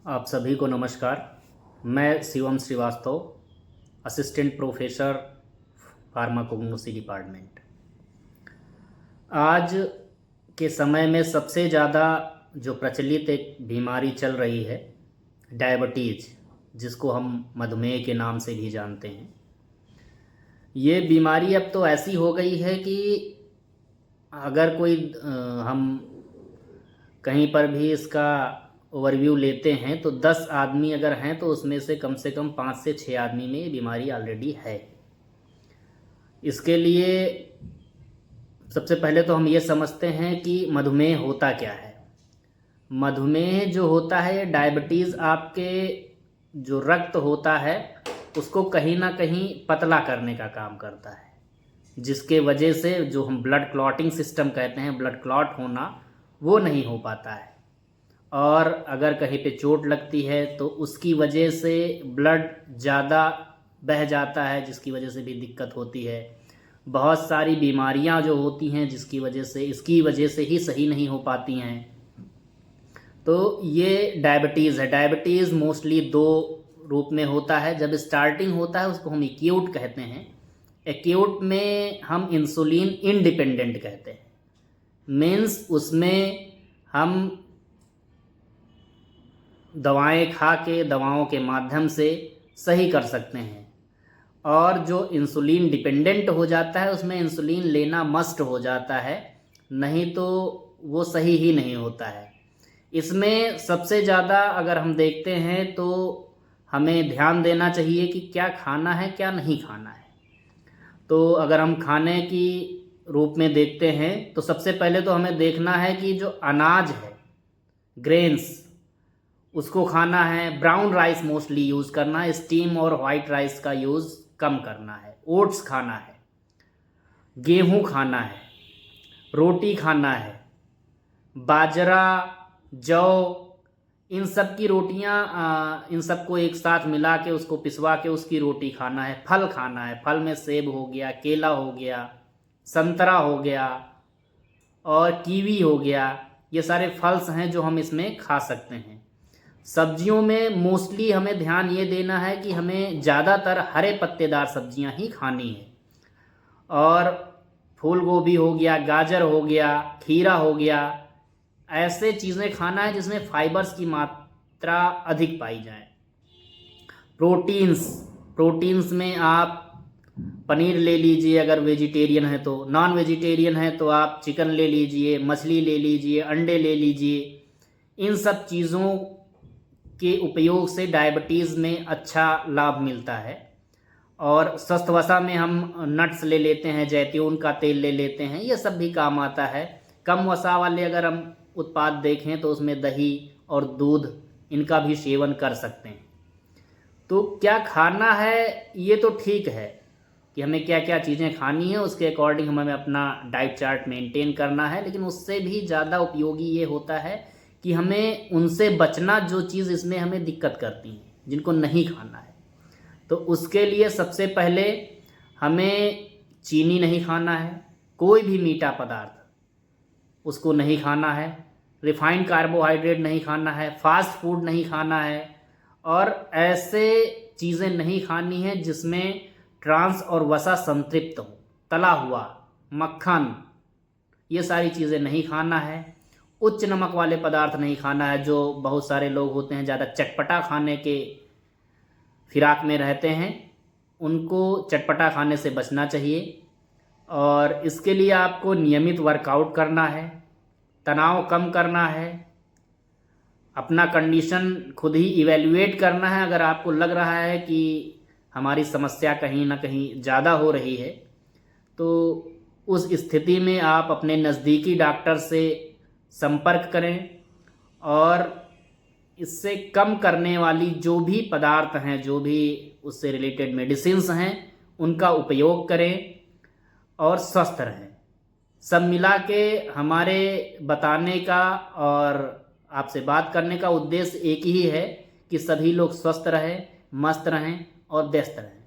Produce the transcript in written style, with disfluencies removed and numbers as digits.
आप सभी को नमस्कार। मैं Shivam Srivastava, assistant professor pharmacognosy department. आज के समय में सबसे ज़्यादा जो प्रचलित एक बीमारी चल रही है, डायबिटीज़, जिसको हम मधुमेह के नाम से भी जानते हैं। ये बीमारी अब तो ऐसी हो गई है कि अगर कोई हम कहीं पर भी इसका ओवरव्यू लेते हैं तो 10 आदमी अगर हैं तो उसमें से कम 5 से 6 आदमी में ये बीमारी ऑलरेडी है। इसके लिए सबसे पहले तो हम ये समझते हैं कि मधुमेह होता क्या है। मधुमेह जो होता है, डायबिटीज़ आपके जो रक्त होता है उसको कहीं ना कहीं पतला करने का काम करता है, जिसके वजह से जो हम ब्लड क्लॉटिंग सिस्टम कहते हैं, ब्लड क्लॉट होना, वो नहीं हो पाता है। और अगर कहीं पे चोट लगती है तो उसकी वजह से ब्लड ज़्यादा बह जाता है, जिसकी वजह से भी दिक्कत होती है। बहुत सारी बीमारियां जो होती हैं जिसकी वजह से, इसकी वजह से ही सही नहीं हो पाती हैं। तो ये डायबिटीज़ है। डायबिटीज़ मोस्टली दो रूप में होता है। जब स्टार्टिंग होता है उसको हम एक्यूट कहते हैं। एक्यूट में हम इंसुलिन इंडिपेंडेंट कहते हैं। मीन्स उसमें हम दवाएं खा के, दवाओं के माध्यम से सही कर सकते हैं। और जो इंसुलिन डिपेंडेंट हो जाता है उसमें इंसुलिन लेना मस्ट हो जाता है, नहीं तो वो सही ही नहीं होता है। इसमें सबसे ज़्यादा अगर हम देखते हैं तो हमें ध्यान देना चाहिए कि क्या खाना है, क्या नहीं खाना है। तो अगर हम खाने की रूप में देखते हैं तो सबसे पहले तो हमें देखना है कि जो अनाज है, ग्रेन्स, उसको खाना है। ब्राउन राइस मोस्टली यूज़ करना है, स्टीम और वाइट राइस का यूज़ कम करना है। ओट्स खाना है, गेहूं खाना है, रोटी खाना है, बाजरा, जौ, इन सब की रोटियां, इन सबको एक साथ मिला के उसको पिसवा के उसकी रोटी खाना है। फल खाना है, फल में सेब हो गया, केला हो गया, संतरा हो गया और कीवी हो गया। ये सारे फल्स हैं जो हम इसमें खा सकते हैं। सब्जियों में मोस्टली हमें ध्यान ये देना है कि हमें ज़्यादातर हरे पत्तेदार सब्जियां ही खानी है। और फूल गोभी हो गया, गाजर हो गया, खीरा हो गया, ऐसे चीज़ें खाना है जिसमें फाइबर्स की मात्रा अधिक पाई जाए। प्रोटीन्स में आप पनीर ले लीजिए अगर वेजिटेरियन है तो। नॉन वेजिटेरियन है तो आप चिकन ले लीजिए, मछली ले लीजिए, अंडे ले लीजिए। इन सब चीज़ों के उपयोग से डायबिटीज़ में अच्छा लाभ मिलता है। और स्वस्थ वसा में हम नट्स ले लेते हैं, जैतून का तेल ले लेते हैं, ये सब भी काम आता है। कम वसा वाले अगर हम उत्पाद देखें तो उसमें दही और दूध, इनका भी सेवन कर सकते हैं। तो क्या खाना है ये तो ठीक है कि हमें क्या क्या चीज़ें खानी है, उसके अकॉर्डिंग हमें अपना डाइट चार्ट मेंटेन करना है। लेकिन उससे भी ज़्यादा उपयोगी ये होता है कि हमें उनसे बचना जो चीज़ इसमें हमें दिक्कत करती हैं, जिनको नहीं खाना है। तो उसके लिए सबसे पहले हमें चीनी नहीं खाना है, कोई भी मीठा पदार्थ उसको नहीं खाना है, रिफाइंड कार्बोहाइड्रेट नहीं खाना है, फास्ट फूड नहीं खाना है, और ऐसे चीज़ें नहीं खानी है जिसमें ट्रांस और वसा संतृप्त हो। तला हुआ, मक्खन, ये सारी चीज़ें नहीं खाना है। उच्च नमक वाले पदार्थ नहीं खाना है। जो बहुत सारे लोग होते हैं ज़्यादा चटपटा खाने के फिराक में रहते हैं, उनको चटपटा खाने से बचना चाहिए। और इसके लिए आपको नियमित वर्कआउट करना है, तनाव कम करना है, अपना कंडीशन खुद ही इवैल्यूएट करना है। अगर आपको लग रहा है कि हमारी समस्या कहीं ना कहीं ज़्यादा हो रही है तो उस स्थिति में आप अपने नज़दीकी डॉक्टर से संपर्क करें और इससे कम करने वाली जो भी पदार्थ हैं, जो भी उससे रिलेटेड मेडिसिन्स हैं, उनका उपयोग करें और स्वस्थ रहें। सब मिला के हमारे बताने का और आपसे बात करने का उद्देश्य एक ही है कि सभी लोग स्वस्थ रहें, मस्त रहें और व्यस्त रहें।